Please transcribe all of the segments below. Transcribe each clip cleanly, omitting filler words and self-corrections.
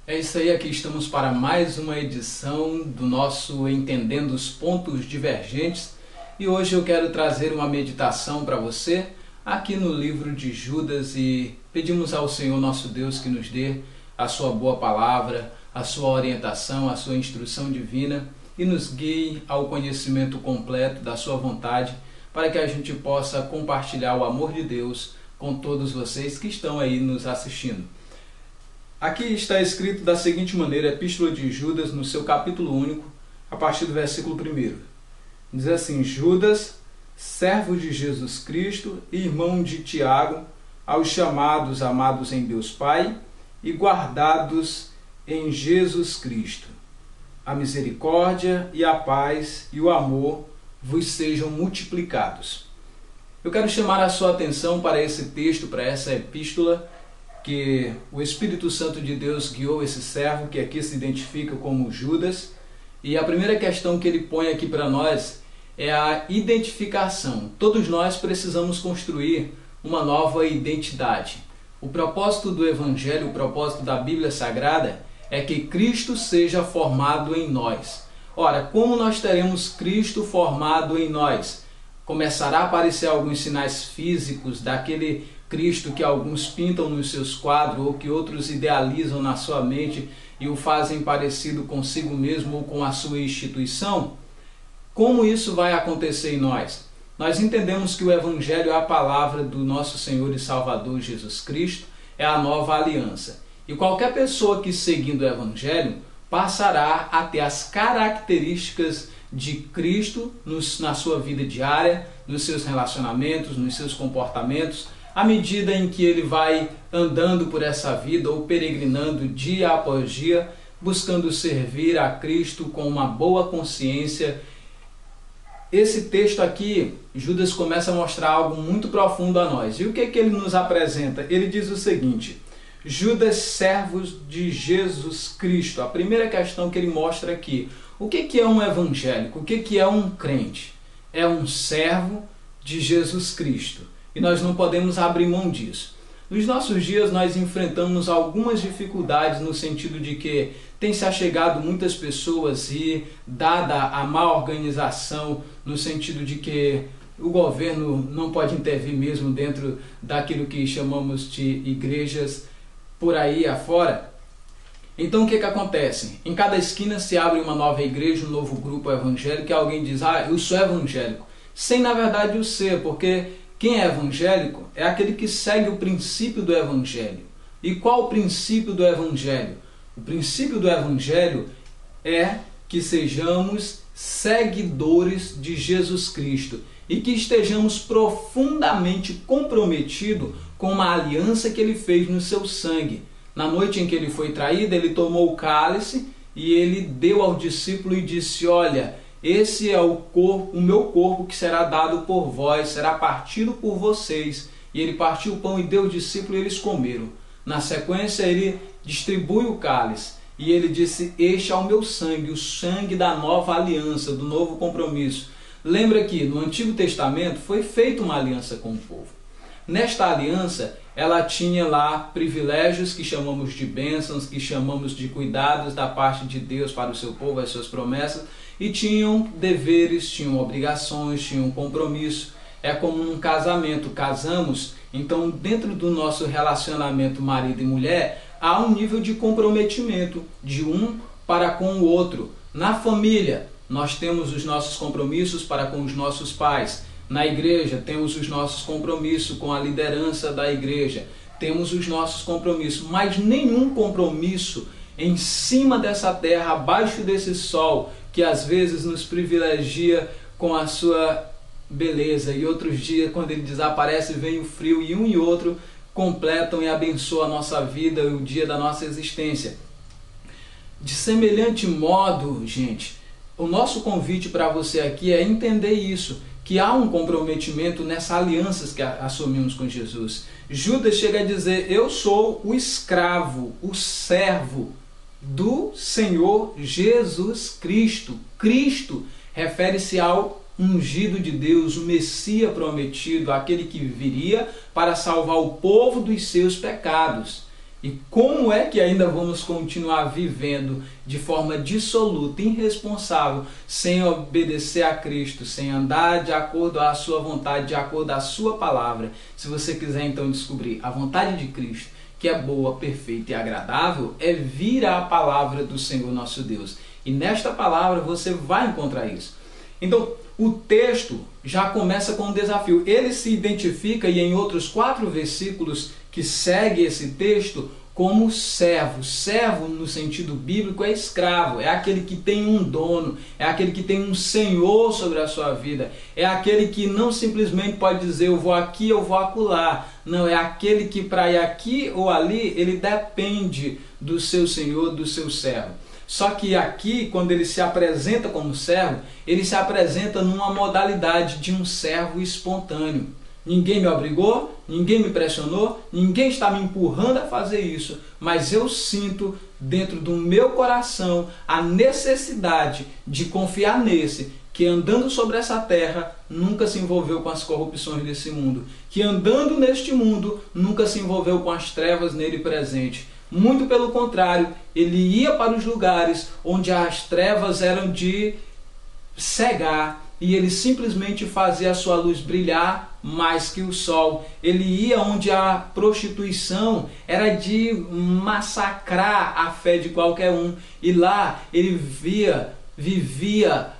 É isso aí, aqui estamos para mais uma edição do nosso Entendendo os Pontos Divergentes e hoje eu quero trazer uma meditação para você aqui no livro de Judas e pedimos ao Senhor nosso Deus que nos dê a sua boa palavra, a sua orientação, a sua instrução divina e nos guie ao conhecimento completo da sua vontade para que a gente possa compartilhar o amor de Deus com todos vocês que estão aí nos assistindo. Aqui está escrito da seguinte maneira, a Epístola de Judas, no seu capítulo único, a partir do versículo 1. Diz assim: Judas, servo de Jesus Cristo e irmão de Tiago, aos chamados, amados em Deus Pai e guardados em Jesus Cristo. A misericórdia e a paz e o amor vos sejam multiplicados. Eu quero chamar a sua atenção para esse texto, para essa epístola, que o Espírito Santo de Deus guiou esse servo, que aqui se identifica como Judas. E a primeira questão que ele põe aqui para nós é a identificação. Todos nós precisamos construir uma nova identidade. O propósito do Evangelho, o propósito da Bíblia Sagrada é que Cristo seja formado em nós. Ora, como nós teremos Cristo formado em nós? Começará a aparecer alguns sinais físicos daquele Cristo que alguns pintam nos seus quadros ou que outros idealizam na sua mente e o fazem parecido consigo mesmo ou com a sua instituição? Como isso vai acontecer em nós? Nós entendemos que o Evangelho é a palavra do nosso Senhor e Salvador Jesus Cristo, é a nova aliança. E qualquer pessoa que seguindo o Evangelho passará a ter as características de Cristo na sua vida diária, nos seus relacionamentos, nos seus comportamentos, à medida em que ele vai andando por essa vida ou peregrinando dia após dia, buscando servir a Cristo com uma boa consciência. Esse texto aqui, Judas começa a mostrar algo muito profundo a nós. E o que ele nos apresenta? Ele diz o seguinte: Judas, servos de Jesus Cristo. A primeira questão que ele mostra aqui: o que é um evangélico? O que é um crente? É um servo de Jesus Cristo. E nós não podemos abrir mão disso. Nos nossos dias nós enfrentamos algumas dificuldades no sentido de que tem se achegado muitas pessoas e dada a má organização no sentido de que o governo não pode intervir mesmo dentro daquilo que chamamos de igrejas por aí afora. Então o que acontece? Em cada esquina se abre uma nova igreja, um novo grupo evangélico e alguém diz: eu sou evangélico. Sem na verdade o ser, porque quem é evangélico é aquele que segue o princípio do Evangelho. E qual o princípio do Evangelho? O princípio do Evangelho é que sejamos seguidores de Jesus Cristo e que estejamos profundamente comprometidos com uma aliança que ele fez no seu sangue. Na noite em que ele foi traído, ele tomou o cálice e ele deu ao discípulo e disse: olha, esse é o meu corpo que será dado por vós, será partido por vocês. E ele partiu o pão e deu ao discípulo e eles comeram. Na sequência ele distribui o cálice e ele disse: este é o meu sangue, o sangue da nova aliança, do novo compromisso. Lembra que no Antigo Testamento foi feita uma aliança com o povo. Nesta aliança ela tinha lá privilégios que chamamos de bênçãos, que chamamos de cuidados da parte de Deus para o seu povo, as suas promessas, e tinham deveres, tinham obrigações, tinham compromisso. É como num casamento, casamos, então dentro do nosso relacionamento marido e mulher há um nível de comprometimento de um para com o outro. Na família nós temos os nossos compromissos para com os nossos pais. Na igreja temos os nossos compromissos com a liderança da igreja, temos os nossos compromissos, mas nenhum compromisso em cima dessa terra, abaixo desse sol, que às vezes nos privilegia com a sua beleza, e outros dias, quando ele desaparece, vem o frio, e um e outro completam e abençoam a nossa vida e o dia da nossa existência. De semelhante modo, gente, o nosso convite para você aqui é entender isso, que há um comprometimento nessa aliança que assumimos com Jesus. Judas chega a dizer: eu sou o escravo, o servo do Senhor Jesus Cristo. Cristo refere-se ao ungido de Deus, o Messias prometido, aquele que viria para salvar o povo dos seus pecados. E como é que ainda vamos continuar vivendo de forma dissoluta, irresponsável, sem obedecer a Cristo, sem andar de acordo à sua vontade, de acordo à sua palavra? Se você quiser então descobrir a vontade de Cristo, que é boa, perfeita e agradável, é vir à palavra do Senhor nosso Deus. E nesta palavra você vai encontrar isso. Então, o texto já começa com um desafio. Ele se identifica, e em outros 4 versículos que segue esse texto, como servo. Servo, no sentido bíblico, é escravo. É aquele que tem um dono. É aquele que tem um senhor sobre a sua vida. É aquele que não simplesmente pode dizer eu vou aqui, eu vou acolá. Não, é aquele que para ir aqui ou ali, ele depende do seu senhor, do seu servo. Só que aqui, quando ele se apresenta como servo, ele se apresenta numa modalidade de um servo espontâneo. Ninguém me obrigou, ninguém me pressionou, ninguém está me empurrando a fazer isso, mas eu sinto dentro do meu coração a necessidade de confiar nesse, que andando sobre essa terra nunca se envolveu com as corrupções desse mundo, que andando neste mundo nunca se envolveu com as trevas nele presente. Muito pelo contrário, ele ia para os lugares onde as trevas eram de cegar, e ele simplesmente fazia a sua luz brilhar mais que o sol. Ele ia onde a prostituição era de massacrar a fé de qualquer um, e lá ele vivia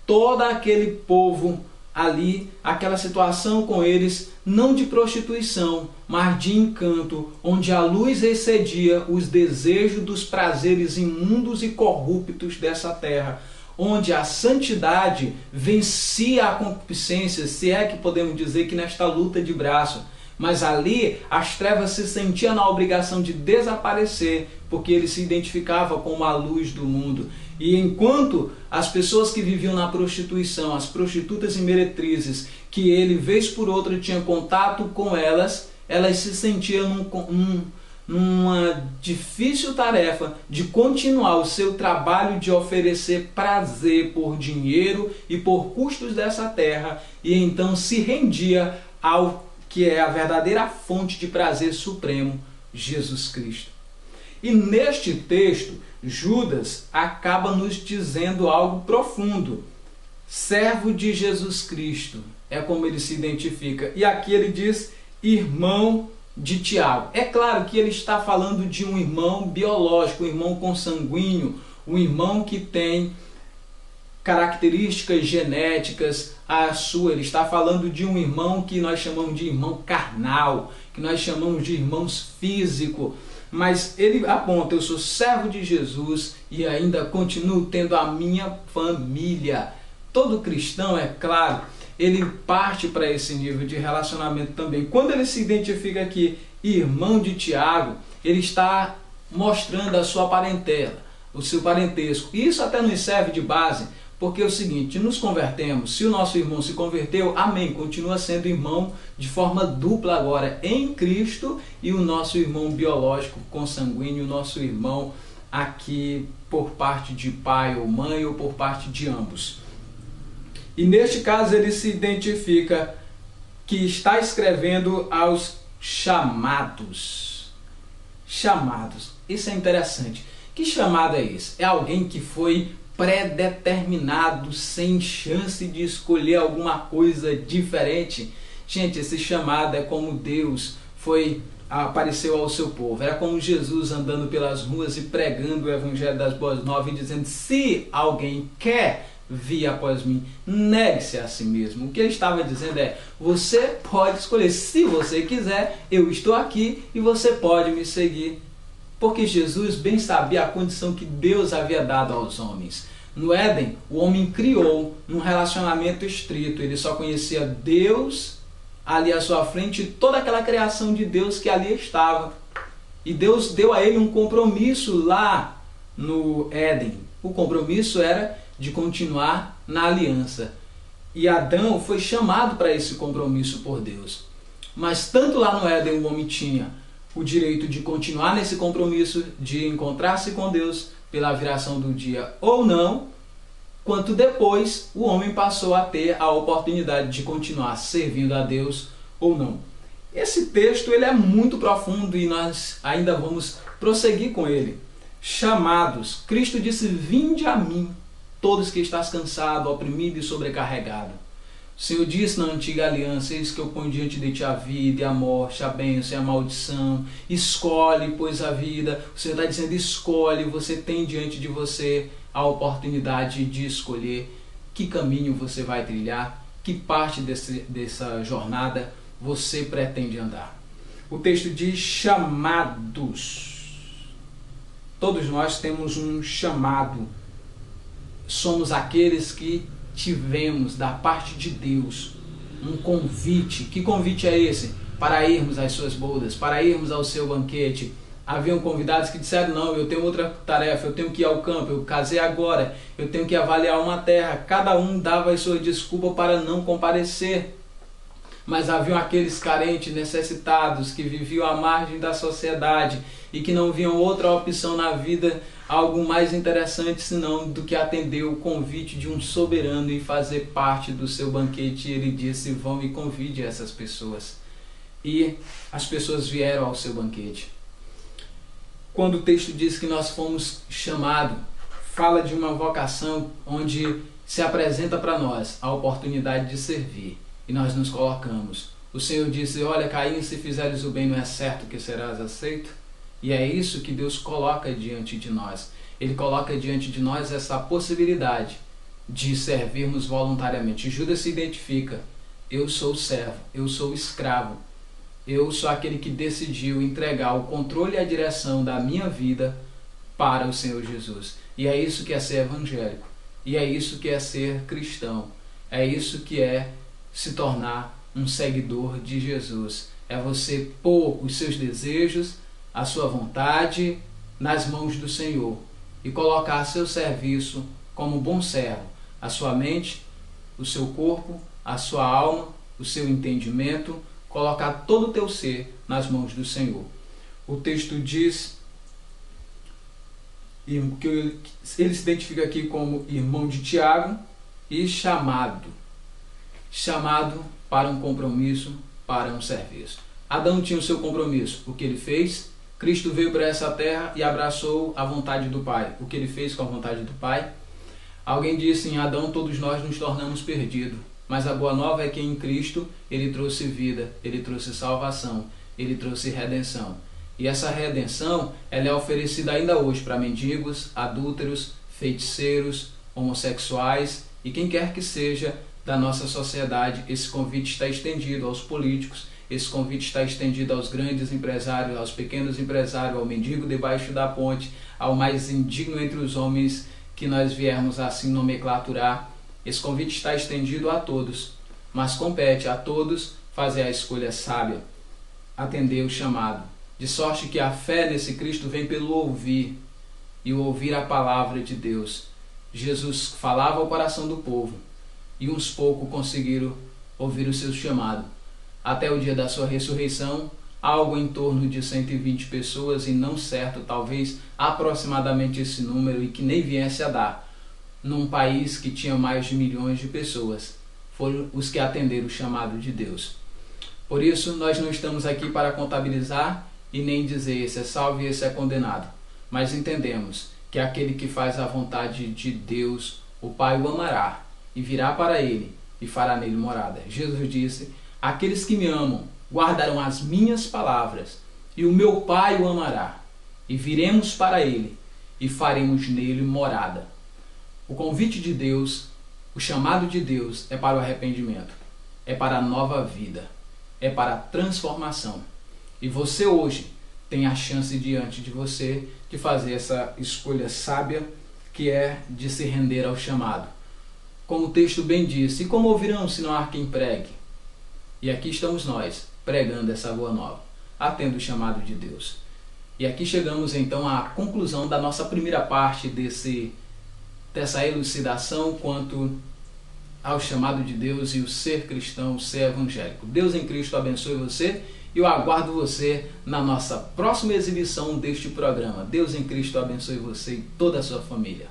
todo aquele povo ali, aquela situação com eles, não de prostituição, mas de encanto, onde a luz excedia os desejos dos prazeres imundos e corruptos dessa terra, onde a santidade vencia a concupiscência, se é que podemos dizer que nesta luta de braço. Mas ali as trevas se sentiam na obrigação de desaparecer, porque ele se identificava como a luz do mundo. E enquanto as pessoas que viviam na prostituição, as prostitutas e meretrizes, que ele vez por outra tinha contato com elas, elas se sentiam numa difícil tarefa de continuar o seu trabalho de oferecer prazer por dinheiro e por custos dessa terra, e então se rendia ao que é a verdadeira fonte de prazer supremo, Jesus Cristo. E neste texto, Judas acaba nos dizendo algo profundo. Servo de Jesus Cristo, é como ele se identifica. E aqui ele diz, irmão de Tiago. É claro que ele está falando de um irmão biológico, um irmão consanguíneo, um irmão que tem características genéticas a sua. Ele está falando de um irmão que nós chamamos de irmão carnal, que nós chamamos de irmãos físico. Mas ele aponta, eu sou servo de Jesus e ainda continuo tendo a minha família. Todo cristão, é claro, ele parte para esse nível de relacionamento também. Quando ele se identifica aqui, irmão de Tiago, ele está mostrando a sua parentela, o seu parentesco. Isso até nos serve de base, porque é o seguinte, nos convertemos, se o nosso irmão se converteu, amém, continua sendo irmão de forma dupla agora em Cristo, e o nosso irmão biológico, consanguíneo, o nosso irmão aqui por parte de pai ou mãe, ou por parte de ambos. E neste caso ele se identifica que está escrevendo aos chamados. Chamados, isso é interessante. Que chamado é esse? É alguém que foi pré-determinado, sem chance de escolher alguma coisa diferente. Gente, esse chamado é como Deus apareceu ao seu povo. Era como Jesus andando pelas ruas e pregando o Evangelho das Boas Novas e dizendo, se alguém quer vir após mim, negue-se a si mesmo. O que ele estava dizendo é, você pode escolher, se você quiser, eu estou aqui e você pode me seguir. Porque Jesus bem sabia a condição que Deus havia dado aos homens. No Éden, o homem criou num relacionamento estrito. Ele só conhecia Deus ali à sua frente e toda aquela criação de Deus que ali estava. E Deus deu a ele um compromisso lá no Éden. O compromisso era de continuar na aliança. E Adão foi chamado para esse compromisso por Deus. Mas tanto lá no Éden o homem tinha o direito de continuar nesse compromisso, de encontrar-se com Deus pela viração do dia ou não, quanto depois o homem passou a ter a oportunidade de continuar servindo a Deus ou não. Esse texto ele é muito profundo e nós ainda vamos prosseguir com ele. Chamados. Cristo disse: vinde a mim, todos que estás cansado, oprimido e sobrecarregado. O Senhor disse na antiga aliança: eis que eu ponho diante de ti a vida e a morte, a bênção e a maldição. Escolhe, pois, a vida. O Senhor está dizendo: escolhe. Você tem diante de você a oportunidade de escolher que caminho você vai trilhar, que parte dessa jornada você pretende andar. O texto diz: chamados. Todos nós temos um chamado. Somos aqueles que tivemos da parte de Deus um convite. Que convite é esse? Para irmos às suas bodas, para irmos ao seu banquete. Haviam convidados que disseram: não, eu tenho outra tarefa, eu tenho que ir ao campo, eu casei agora, eu tenho que avaliar uma terra. Cada um dava as suas desculpas para não comparecer. Mas haviam aqueles carentes, necessitados, que viviam à margem da sociedade e que não viam outra opção na vida, algo mais interessante senão do que atender o convite de um soberano e fazer parte do seu banquete. E ele disse: vão e convide essas pessoas. E as pessoas vieram ao seu banquete. Quando o texto diz que nós fomos chamados, fala de uma vocação onde se apresenta para nós a oportunidade de servir. E nós nos colocamos. O Senhor disse: olha, Caim, se fizeres o bem, não é certo que serás aceito? E é isso que Deus coloca diante de nós. Ele coloca diante de nós essa possibilidade de servirmos voluntariamente. Judas se identifica: eu sou servo, eu sou escravo. Eu sou aquele que decidiu entregar o controle e a direção da minha vida para o Senhor Jesus. E é isso que é ser evangélico. E é isso que é ser cristão. É isso que é se tornar um seguidor de Jesus. É você pôr os seus desejos, a sua vontade nas mãos do Senhor e colocar seu serviço como bom servo, a sua mente, o seu corpo, a sua alma, o seu entendimento, colocar todo o teu ser nas mãos do Senhor. O texto diz que ele se identifica aqui como irmão de Tiago e chamado para um compromisso, para um serviço. Adão tinha o seu compromisso. O que ele fez? Cristo veio para essa terra e abraçou a vontade do Pai. O que ele fez com a vontade do Pai? Alguém disse: em Adão todos nós nos tornamos perdidos. Mas a boa nova é que em Cristo ele trouxe vida, ele trouxe salvação, ele trouxe redenção. E essa redenção ela é oferecida ainda hoje para mendigos, adúlteros, feiticeiros, homossexuais e quem quer que seja da nossa sociedade. Esse convite está estendido aos políticos, esse convite está estendido aos grandes empresários, aos pequenos empresários, ao mendigo debaixo da ponte, ao mais indigno entre os homens que nós viermos assim nomenclaturar. Esse convite está estendido a todos, mas compete a todos fazer a escolha sábia, atender o chamado, de sorte que a fé nesse Cristo vem pelo ouvir, e o ouvir a palavra de Deus. Jesus falava ao coração do povo, e uns poucos conseguiram ouvir o seu chamado. Até o dia da sua ressurreição, algo em torno de 120 pessoas, e não certo, talvez aproximadamente esse número, e que nem viesse a dar, num país que tinha mais de milhões de pessoas, foram os que atenderam o chamado de Deus. Por isso, nós não estamos aqui para contabilizar e nem dizer esse é salvo e esse é condenado, mas entendemos que aquele que faz a vontade de Deus, o Pai o amará e virá para ele e fará nele morada. Jesus disse: aqueles que me amam guardarão as minhas palavras e o meu Pai o amará e viremos para ele e faremos nele morada. O convite de Deus, o chamado de Deus é para o arrependimento, é para a nova vida, é para a transformação. E você hoje tem a chance diante de você de fazer essa escolha sábia, que é de se render ao chamado. Como o texto bem diz: e como ouvirão se não há quem pregue? E aqui estamos nós, pregando essa boa nova, atendo o chamado de Deus. E aqui chegamos então à conclusão da nossa primeira parte dessa elucidação quanto ao chamado de Deus e o ser cristão, o ser evangélico. Deus em Cristo abençoe você e eu aguardo você na nossa próxima exibição deste programa. Deus em Cristo abençoe você e toda a sua família.